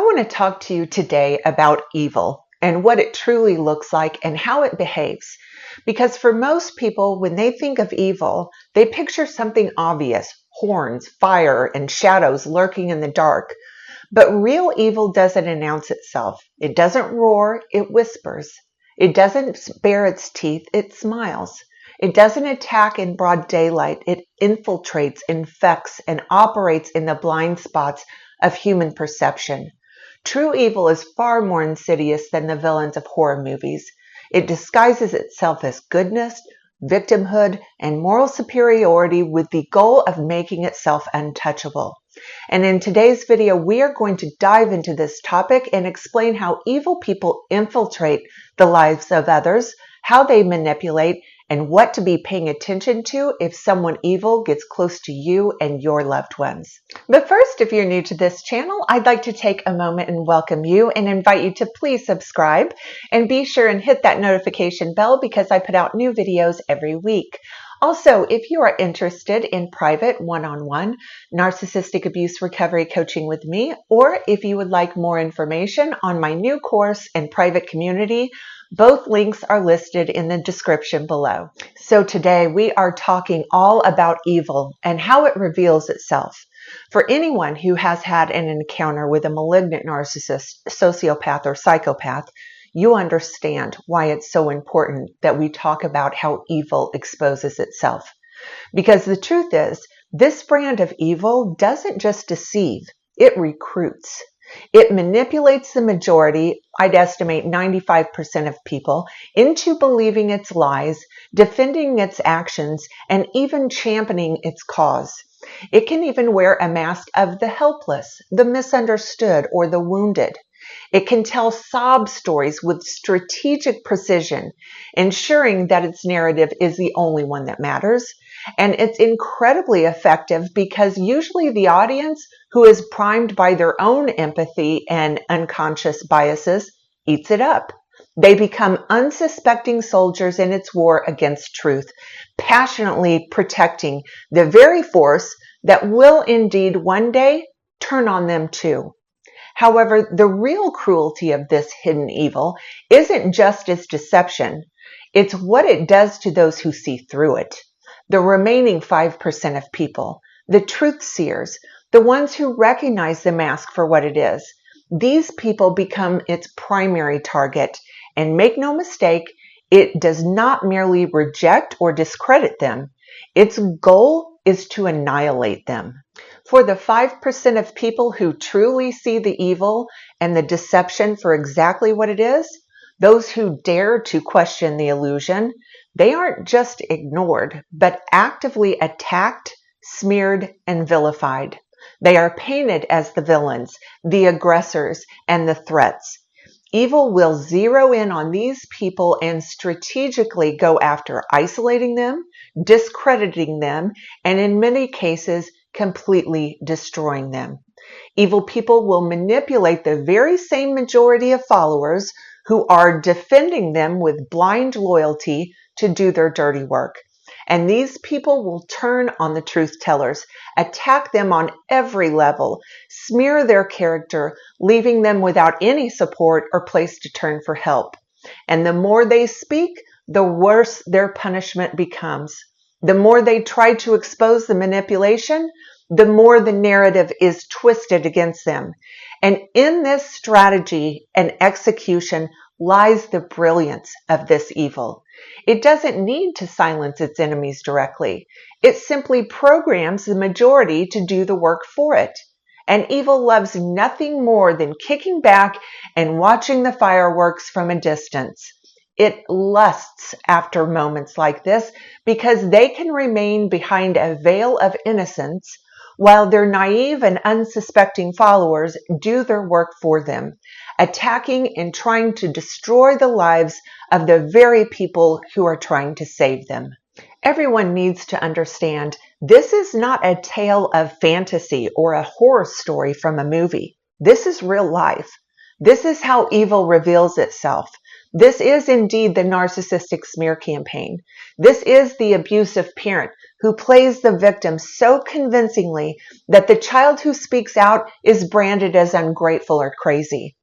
want to talk to you today about evil and what it truly looks like and how it behaves. Because for most people, when they think of evil, they picture something obvious: horns, fire, and shadows lurking in the dark. But real evil doesn't announce itself. It doesn't roar, it whispers. It doesn't bare its teeth, it smiles. It doesn't attack in broad daylight. It infiltrates, infects, and operates in the blind spots of human perception. True evil is far more insidious than the villains of horror movies. It disguises itself as goodness, victimhood, and moral superiority with the goal of making itself untouchable. And in today's video, we are going to dive into this topic and explain how evil people infiltrate the lives of others, how they manipulate, and what to be paying attention to if someone evil gets close to you and your loved ones. But first, if you're new to this channel, I'd like to take a moment and welcome you and invite you to please subscribe and be sure and hit that notification bell because I put out new videos every week. Also, if you are interested in private one-on-one narcissistic abuse recovery coaching with me, or if you would like more information on my new course and private community, both links are listed in the description below. So today we are talking all about evil and how it reveals itself. For anyone who has had an encounter with a malignant narcissist, sociopath, or psychopath, you understand why it's so important that we talk about how evil exposes itself. Because the truth is, this brand of evil doesn't just deceive, it recruits. It manipulates the majority, I'd estimate 95% of people, into believing its lies, defending its actions, and even championing its cause. It can even wear a mask of the helpless, the misunderstood, or the wounded. It can tell sob stories with strategic precision, ensuring that its narrative is the only one that matters. And it's incredibly effective because usually the audience, who is primed by their own empathy and unconscious biases, eats it up. They become unsuspecting soldiers in its war against truth, passionately protecting the very force that will indeed one day turn on them too. However, the real cruelty of this hidden evil isn't just its deception. It's what it does to those who see through it. The remaining 5% of people, the truth seers, the ones who recognize the mask for what it is. These people become its primary target. And make no mistake, it does not merely reject or discredit them. Its goal is to annihilate them. For the 5% of people who truly see the evil and the deception for exactly what it is, those who dare to question the illusion, they aren't just ignored, but actively attacked, smeared, and vilified. They are painted as the villains, the aggressors, and the threats. Evil will zero in on these people and strategically go after isolating them, discrediting them, and in many cases, completely destroying them. Evil people will manipulate the very same majority of followers who are defending them with blind loyalty to do their dirty work. And these people will turn on the truth tellers, attack them on every level, smear their character, leaving them without any support or place to turn for help. And the more they speak, the worse their punishment becomes. The more they try to expose the manipulation, the more the narrative is twisted against them. And in this strategy and execution lies the brilliance of this evil. It doesn't need to silence its enemies directly. It simply programs the majority to do the work for it. And evil loves nothing more than kicking back and watching the fireworks from a distance. It lusts after moments like this because they can remain behind a veil of innocence while their naive and unsuspecting followers do their work for them, attacking and trying to destroy the lives of the very people who are trying to save them. Everyone needs to understand this is not a tale of fantasy or a horror story from a movie. This is real life. This is how evil reveals itself. This is indeed the narcissistic smear campaign. This is the abusive parent who plays the victim so convincingly that the child who speaks out is branded as ungrateful or crazy.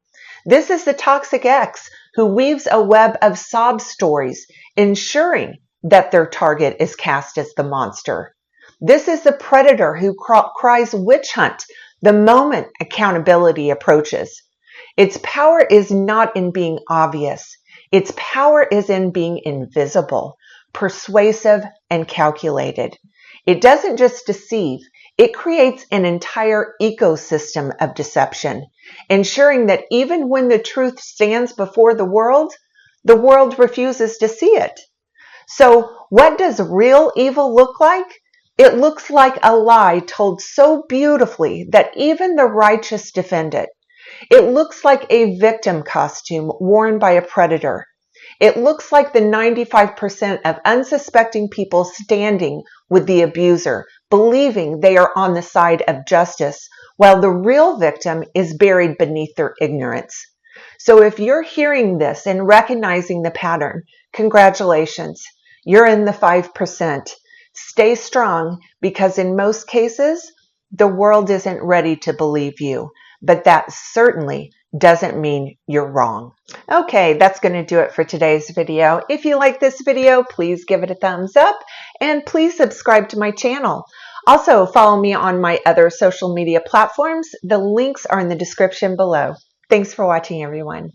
This is the toxic ex who weaves a web of sob stories, ensuring that their target is cast as the monster. This is the predator who cries witch hunt the moment accountability approaches. Its power is not in being obvious. Its power is in being invisible, persuasive, and calculated. It doesn't just deceive, it creates an entire ecosystem of deception, ensuring that even when the truth stands before the world refuses to see it. So, what does real evil look like? It looks like a lie told so beautifully that even the righteous defend it. It looks like a victim costume worn by a predator. It looks like the 95% of unsuspecting people standing with the abuser, believing they are on the side of justice, while the real victim is buried beneath their ignorance. So if you're hearing this and recognizing the pattern, congratulations, you're in the 5%. Stay strong, because in most cases, the world isn't ready to believe you, but that certainly doesn't mean you're wrong. Okay, that's going to do it for today's video. If you like this video, please give it a thumbs up and please subscribe to my channel. Also, follow me on my other social media platforms. The links are in the description below. Thanks for watching, everyone.